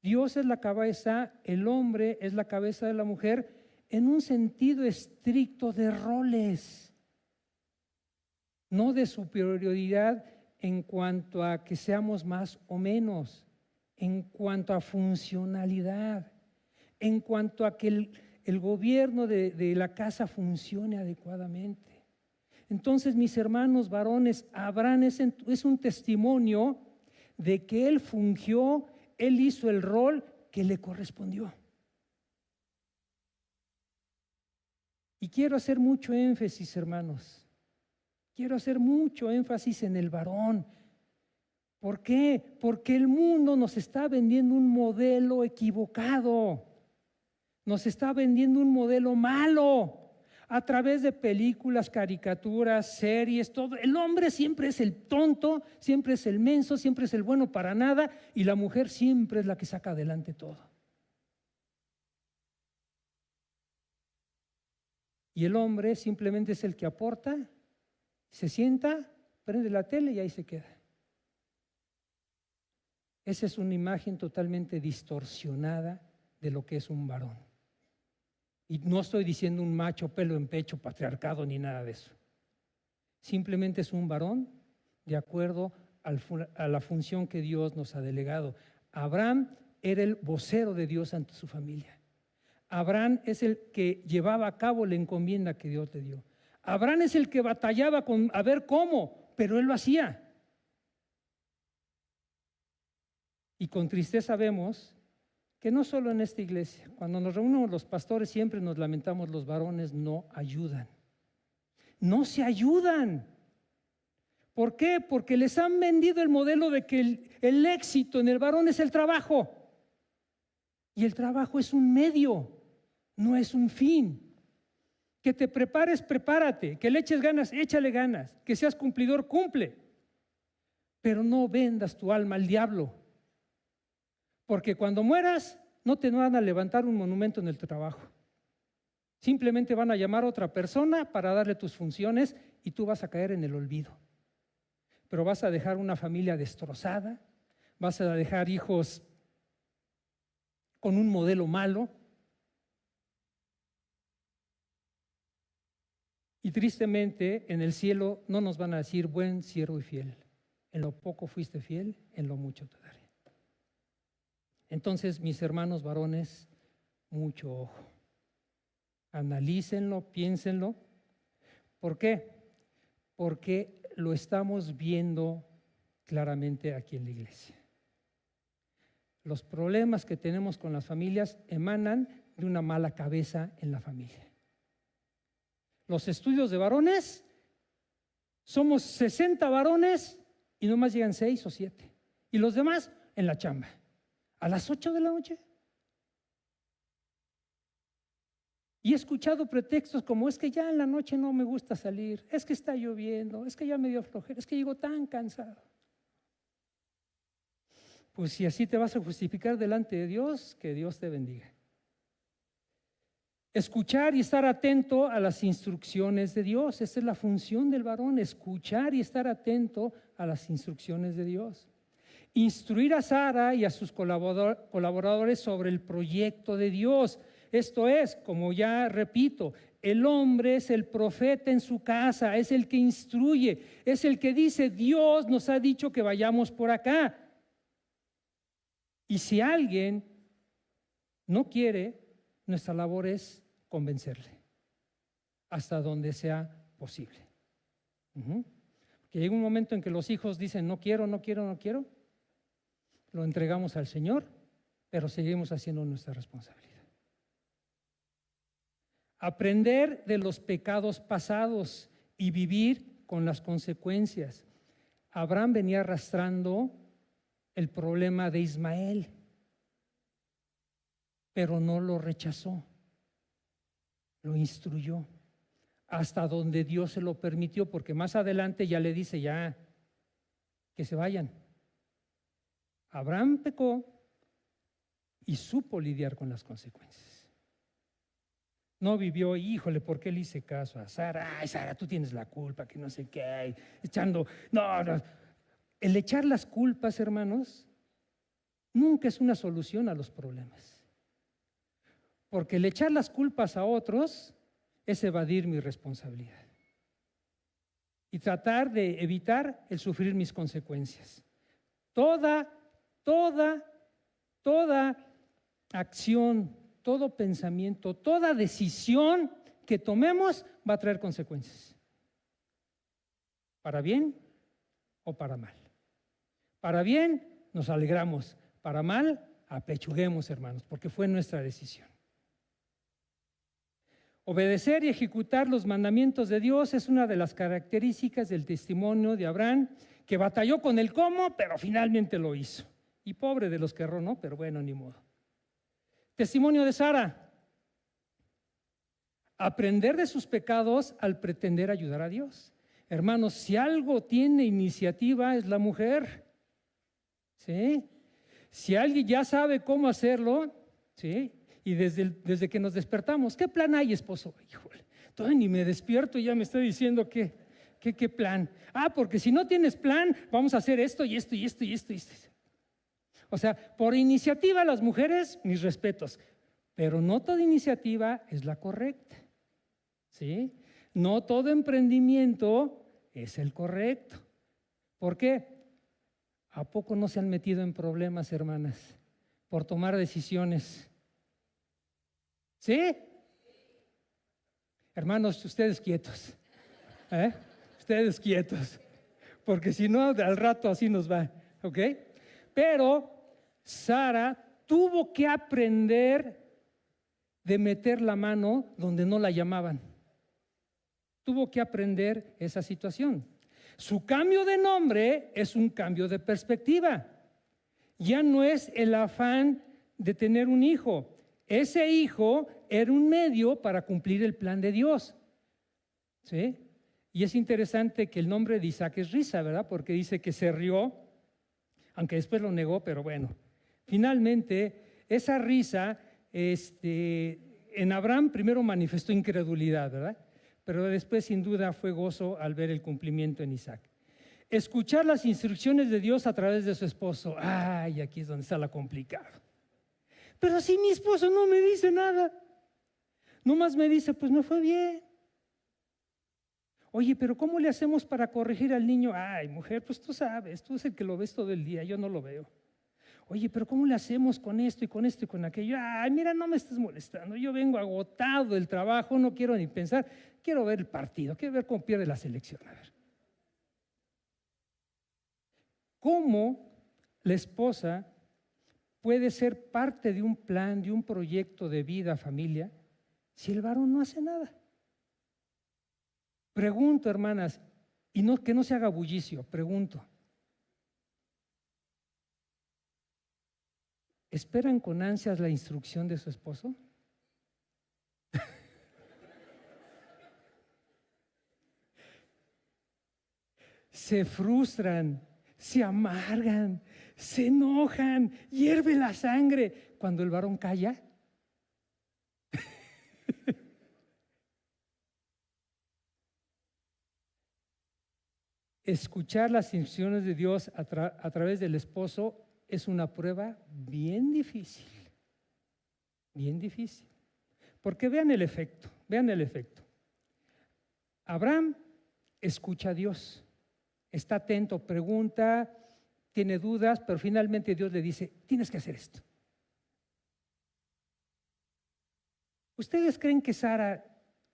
Dios es la cabeza, el hombre es la cabeza de la mujer en un sentido estricto de roles. No de superioridad en cuanto a que seamos más o menos, en cuanto a funcionalidad, en cuanto a que el gobierno de la casa funcione adecuadamente. Entonces, mis hermanos varones, Abraham es un testimonio de que él fungió, él hizo el rol que le correspondió. Y quiero hacer mucho énfasis, hermanos. Quiero hacer mucho énfasis en el varón. ¿Por qué? Porque el mundo nos está vendiendo un modelo equivocado. nos está vendiendo un modelo malo a través de películas, caricaturas, series, todo. El hombre siempre es el tonto, siempre es el menso, siempre es el bueno para nada, y la mujer siempre es la que saca adelante todo. Y el hombre simplemente es el que aporta, se sienta, prende la tele y ahí se queda. Esa es una imagen totalmente distorsionada de lo que es un varón. Y no estoy diciendo un macho, pelo en pecho, patriarcado, ni nada de eso. Simplemente es un varón de acuerdo a la función que Dios nos ha delegado. Abraham era el vocero de Dios ante su familia. Abraham es el que llevaba a cabo la encomienda que Dios le dio. Abraham es el que batallaba con a ver cómo, pero él lo hacía. Y con tristeza vemos que no solo en esta iglesia, cuando nos reunimos los pastores siempre nos lamentamos, los varones no ayudan. No se ayudan. ¿Por qué? Porque les han vendido el modelo de que el éxito en el varón es el trabajo. Y el trabajo es un medio, no es un fin. Que te prepares, prepárate. Que le eches ganas, échale ganas. Que seas cumplidor, cumple. Pero no vendas tu alma al diablo. Porque cuando mueras, no te van a levantar un monumento en el trabajo. Simplemente van a llamar a otra persona para darle tus funciones y tú vas a caer en el olvido. Pero vas a dejar una familia destrozada, vas a dejar hijos con un modelo malo. Y tristemente en el cielo no nos van a decir buen siervo y fiel. En lo poco fuiste fiel, en lo mucho te daré. Entonces, mis hermanos varones, mucho ojo. Analícenlo, piénsenlo. ¿Por qué? Porque lo estamos viendo claramente aquí en la iglesia. Los problemas que tenemos con las familias emanan de una mala cabeza en la familia. Los estudios de varones, somos 60 varones y nomás llegan 6 o 7. Y los demás en la chamba. A las 8 de la noche. Y he escuchado pretextos como es que ya en la noche no me gusta salir, es que está lloviendo, es que ya me dio flojera, es que llego tan cansado. Pues si así te vas a justificar delante de Dios, que Dios te bendiga. Escuchar y estar atento a las instrucciones de Dios. Esa es la función del varón, escuchar y estar atento a las instrucciones de Dios. Instruir a Sara y a sus colaboradores sobre el proyecto de Dios. Esto es, como ya repito, el hombre es el profeta en su casa, es el que instruye, es el que dice, Dios nos ha dicho que vayamos por acá. Y si alguien no quiere, nuestra labor es convencerle hasta donde sea posible. Que llega un momento en que los hijos dicen, no quiero, no quiero, no quiero. Lo entregamos al Señor, pero seguimos haciendo nuestra responsabilidad. Aprender de los pecados pasados y vivir con las consecuencias. Abraham venía arrastrando el problema de Ismael, pero no lo rechazó, lo instruyó hasta donde Dios se lo permitió, porque más adelante ya le dice ya que se vayan. Abraham pecó y supo lidiar con las consecuencias. No vivió, híjole, ¿por qué le hice caso a Sara? Ay, Sara, tú tienes la culpa, que no sé qué, echando, no. El echar las culpas, hermanos, nunca es una solución a los problemas. Porque el echar las culpas a otros es evadir mi responsabilidad y tratar de evitar el sufrir mis consecuencias. Toda acción, todo pensamiento, toda decisión que tomemos va a traer consecuencias. Para bien o para mal. Para bien nos alegramos, para mal apechuguemos, hermanos, porque fue nuestra decisión. Obedecer y ejecutar los mandamientos de Dios es una de las características del testimonio de Abraham, que batalló con el cómo, pero finalmente lo hizo. Y pobre de los que erró, ¿no? Pero bueno, ni modo. Testimonio de Sara. aprender de sus pecados al pretender ayudar a Dios. Hermanos, si algo tiene iniciativa es la mujer, ¿sí? Si alguien ya sabe cómo hacerlo, ¿sí? Y desde que nos despertamos, ¿qué plan hay, esposo? Híjole, todavía ni me despierto y ya me está diciendo qué plan. Porque si no tienes plan, vamos a hacer esto y esto y esto y esto y esto. O sea, por iniciativa las mujeres, mis respetos, pero no toda iniciativa es la correcta, ¿sí? No todo emprendimiento es el correcto. ¿Por qué? ¿A poco no se han metido en problemas, hermanas, por tomar decisiones? ¿Sí? Hermanos, ustedes quietos, ustedes quietos, porque si no, al rato así nos va, ¿ok? Pero Sara tuvo que aprender de meter la mano donde no la llamaban. Tuvo que aprender esa situación. Su cambio de nombre es un cambio de perspectiva. Ya no es el afán de tener un hijo. Ese hijo era un medio para cumplir el plan de Dios, ¿sí? Y es interesante que el nombre de Isaac es risa, ¿verdad? Porque dice que se rió, aunque después lo negó, pero bueno. Finalmente, esa risa, en Abraham primero manifestó incredulidad, ¿verdad? Pero después sin duda fue gozo al ver el cumplimiento en Isaac. Escuchar las instrucciones de Dios a través de su esposo. Ay, aquí es donde está la complicada. Pero si mi esposo no me dice nada, nomás me dice, pues me fue bien. Oye, pero ¿cómo le hacemos para corregir al niño? Ay, mujer, pues tú sabes, tú es el que lo ves todo el día, yo no lo veo. Oye, pero ¿cómo le hacemos con esto y con esto y con aquello? Ay, mira, no me estés molestando, yo vengo agotado del trabajo, no quiero ni pensar, quiero ver el partido, quiero ver cómo pierde la selección. A ver. ¿Cómo la esposa puede ser parte de un plan, de un proyecto de vida, familia, si el varón no hace nada? Pregunto, hermanas, y no, que no se haga bullicio, pregunto. ¿Esperan con ansias la instrucción de su esposo? Se frustran, se amargan, se enojan, hierve la sangre cuando el varón calla. Escuchar las instrucciones de Dios a través del esposo es una prueba bien difícil, bien difícil. Porque vean el efecto, vean el efecto. Abraham escucha a Dios, está atento, pregunta, tiene dudas, pero finalmente Dios le dice, tienes que hacer esto. ¿Ustedes creen que Sara,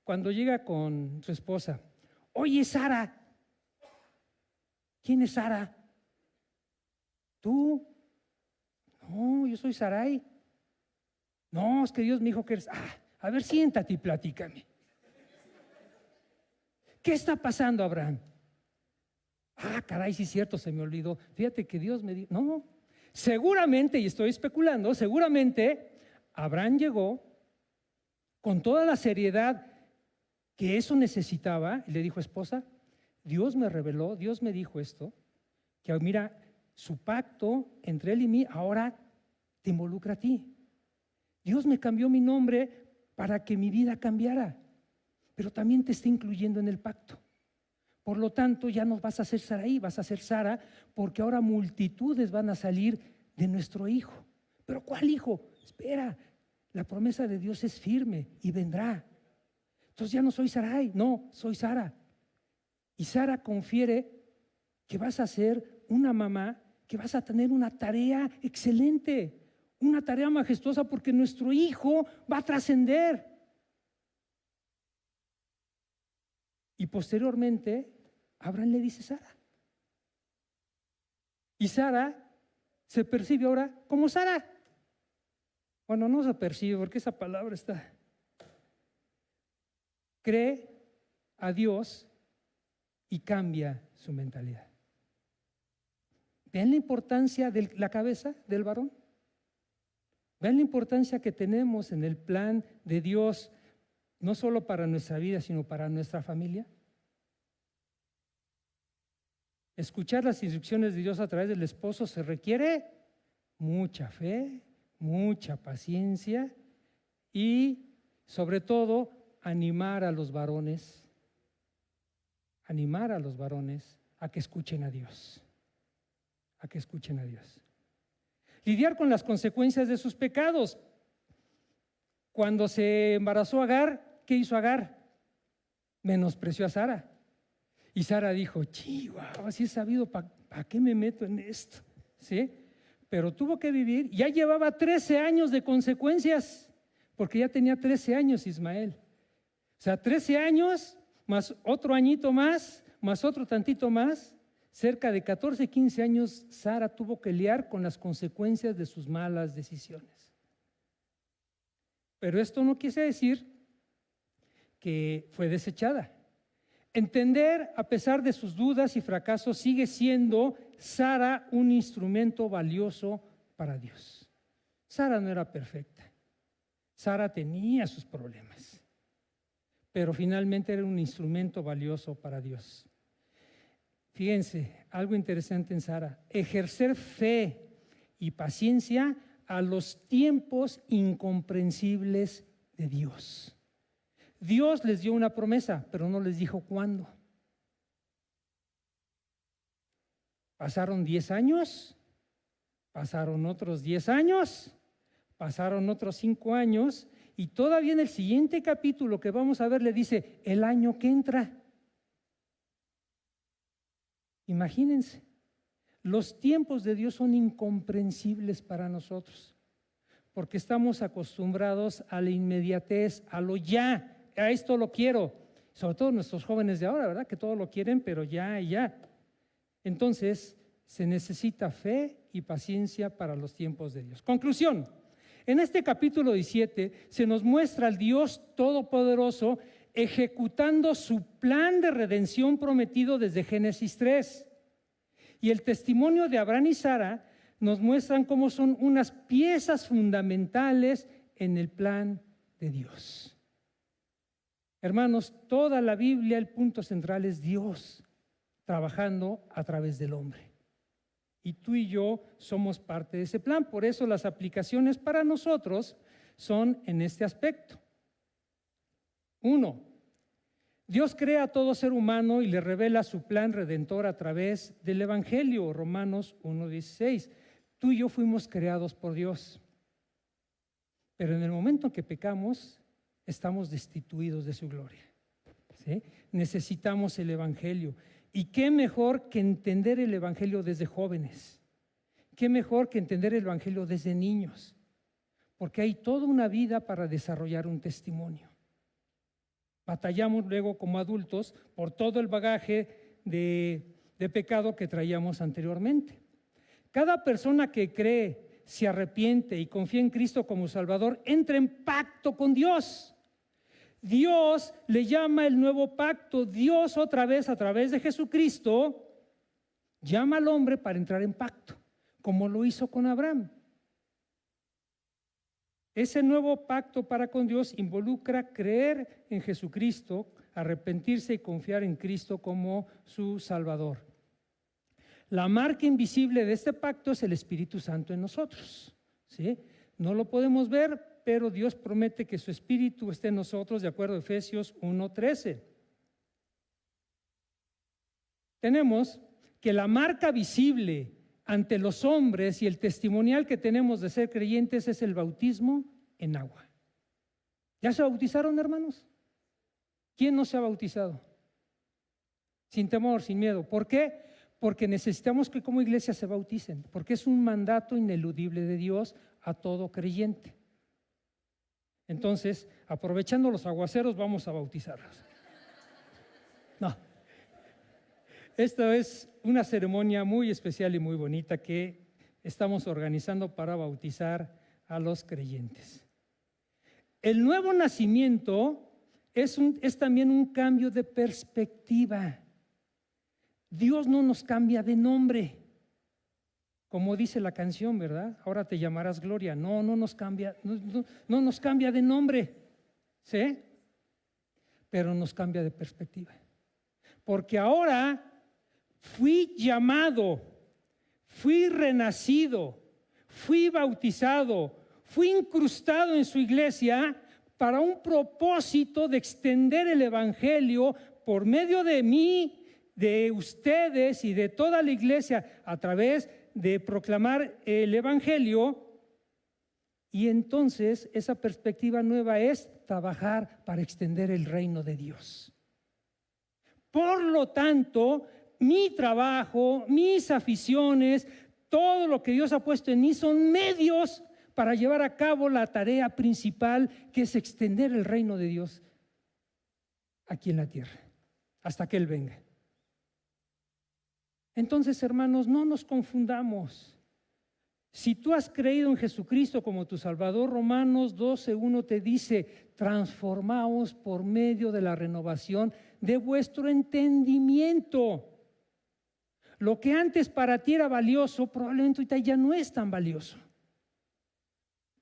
cuando llega con su esposa, oye Sara, ¿quién es Sara? ¿Tú? No, yo soy Sarai. No, es que Dios me dijo que eres. A ver, siéntate y platícame. ¿Qué está pasando, Abraham? Caray, sí es cierto, se me olvidó. Fíjate que Dios me dijo. No, seguramente, y estoy especulando, seguramente Abraham llegó con toda la seriedad que eso necesitaba y le dijo, esposa, Dios me reveló, Dios me dijo esto, que mira, su pacto entre él y mí ahora te involucra a ti. Dios me cambió mi nombre para que mi vida cambiara, pero también te está incluyendo en el pacto. Por lo tanto, ya no vas a ser Sarai, vas a ser Sara, porque ahora multitudes van a salir de nuestro hijo. ¿Pero cuál hijo? Espera, la promesa de Dios es firme y vendrá. Entonces ya no soy Sarai, no, soy Sara. Y Sara confiere que vas a ser una mamá, que vas a tener una tarea excelente, una tarea majestuosa, porque nuestro hijo va a trascender. Y posteriormente, Abraham le dice Sara. Y Sara se percibe ahora como Sara. Bueno, no se percibe porque esa palabra está. Cree a Dios y cambia su mentalidad. ¿Ven la importancia de la cabeza del varón? ¿Ven la importancia que tenemos en el plan de Dios no solo para nuestra vida, sino para nuestra familia. Escuchar las instrucciones de Dios a través del esposo se requiere mucha fe, mucha paciencia y, sobre todo, animar a los varones a que escuchen a Dios, Lidiar con las consecuencias de sus pecados. Cuando se embarazó Agar, ¿qué hizo Agar? Menospreció a Sara. Y Sara dijo, chihuahua, si he sabido, ¿para qué me meto en esto? ¿Sí? Pero tuvo que vivir, ya llevaba 13 años de consecuencias, porque ya tenía 13 años Ismael. O sea, 13 años, más otro añito más otro tantito más, cerca de 14, 15 años, Sara tuvo que lidiar con las consecuencias de sus malas decisiones. Pero esto no quiere decir que fue desechada. Entender, a pesar de sus dudas y fracasos, sigue siendo Sara un instrumento valioso para Dios. Sara no era perfecta. Sara tenía sus problemas, pero finalmente era un instrumento valioso para Dios. Fíjense, algo interesante en Sara: ejercer fe y paciencia a los tiempos incomprensibles de Dios. Dios les dio una promesa, pero no les dijo cuándo. Pasaron 10 años, pasaron otros 10 años, pasaron otros 5 años, y todavía en el siguiente capítulo que vamos a ver le dice, el año que entra. Imagínense, los tiempos de Dios son incomprensibles para nosotros, porque estamos acostumbrados a la inmediatez, a lo ya. A esto lo quiero, sobre todo nuestros jóvenes de ahora, ¿verdad? Que todo lo quieren, pero ya y ya. Entonces, se necesita fe y paciencia para los tiempos de Dios. Conclusión: en este capítulo 17 se nos muestra al Dios Todopoderoso ejecutando su plan de redención prometido desde Génesis 3. Y el testimonio de Abraham y Sara nos muestran cómo son unas piezas fundamentales en el plan de Dios. Hermanos, toda la Biblia, el punto central es Dios trabajando a través del hombre. Y tú y yo somos parte de ese plan. Por eso las aplicaciones para nosotros son en este aspecto. 1. Dios crea a todo ser humano y le revela su plan redentor a través del Evangelio. Romanos 1:16. Tú y yo fuimos creados por Dios. Pero en el momento en que pecamos, estamos destituidos de su gloria. ¿Sí? Necesitamos el Evangelio. ¿Y qué mejor que entender el Evangelio desde jóvenes? ¿Qué mejor que entender el Evangelio desde niños? Porque hay toda una vida para desarrollar un testimonio. Batallamos luego como adultos por todo el bagaje de pecado que traíamos anteriormente. Cada persona que cree, se arrepiente y confía en Cristo como Salvador, entra en pacto con Dios. Dios le llama el nuevo pacto. Dios otra vez, a través de Jesucristo, llama al hombre para entrar en pacto, como lo hizo con Abraham. Ese nuevo pacto para con Dios involucra creer en Jesucristo, arrepentirse y confiar en Cristo como su Salvador. La marca invisible de este pacto es el Espíritu Santo en nosotros, ¿sí? No lo podemos ver, pero Dios promete que su Espíritu esté en nosotros, de acuerdo a Efesios 1:13. Tenemos que la marca visible ante los hombres y el testimonial que tenemos de ser creyentes es el bautismo en agua. ¿Ya se bautizaron, hermanos? ¿Quién no se ha bautizado? Sin temor, sin miedo. ¿Por qué? Porque necesitamos que como iglesia se bauticen, porque es un mandato ineludible de Dios a todo creyente. Entonces, aprovechando los aguaceros, vamos a bautizarlos. No. Esta es una ceremonia muy especial y muy bonita que estamos organizando para bautizar a los creyentes. El nuevo nacimiento es también un cambio de perspectiva. Dios no nos cambia de nombre, como dice la canción, ¿verdad? Ahora te llamarás Gloria. No nos cambia, no nos cambia de nombre, ¿sí? pero nos cambia de perspectiva. Porque ahora fui llamado, fui renacido, fui bautizado, fui incrustado en su iglesia para un propósito de extender el evangelio por medio de mí, de ustedes y de toda la iglesia a través de proclamar el evangelio. Y entonces esa perspectiva nueva es trabajar para extender el reino de Dios. Por lo tanto, mi trabajo, mis aficiones, todo lo que Dios ha puesto en mí son medios para llevar a cabo la tarea principal, que es extender el reino de Dios aquí en la tierra, hasta que Él venga. Entonces, hermanos, no nos confundamos. Si tú has creído en Jesucristo como tu Salvador, Romanos 12:1 te dice: transformaos por medio de la renovación de vuestro entendimiento. Lo que antes para ti era valioso, probablemente ahorita ya no es tan valioso.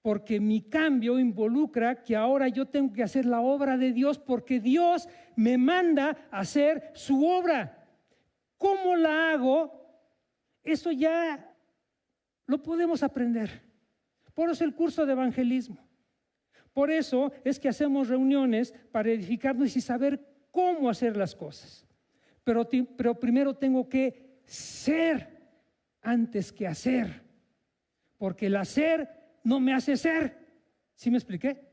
Porque mi cambio involucra que ahora yo tengo que hacer la obra de Dios, porque Dios me manda a hacer su obra. ¿Cómo la hago? Eso ya lo podemos aprender. Por eso el curso de evangelismo. Por eso es que hacemos reuniones para edificarnos y saber cómo hacer las cosas. Pero primero tengo que ser antes que hacer. Porque el hacer no me hace ser. ¿Sí me expliqué?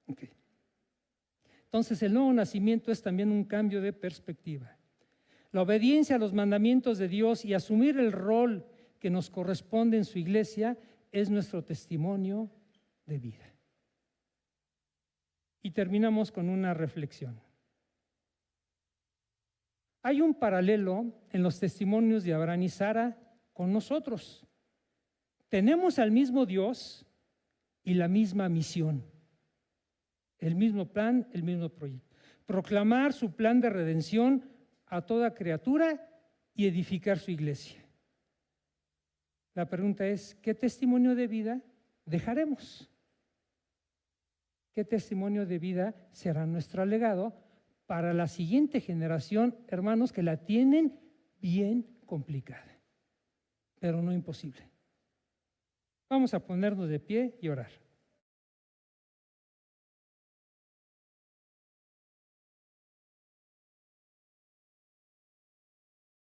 Okay. Entonces el nuevo nacimiento es también un cambio de perspectiva. La obediencia a los mandamientos de Dios y asumir el rol que nos corresponde en su iglesia es nuestro testimonio de vida. Y terminamos con una reflexión. Hay un paralelo en los testimonios de Abraham y Sara con nosotros. Tenemos al mismo Dios y la misma misión, el mismo plan, el mismo proyecto. Proclamar su plan de redención a toda criatura y edificar su iglesia. La pregunta es: ¿qué testimonio de vida dejaremos? ¿Qué testimonio de vida será nuestro legado para la siguiente generación, hermanos, que la tienen bien complicada, pero no imposible? Vamos a ponernos de pie y orar.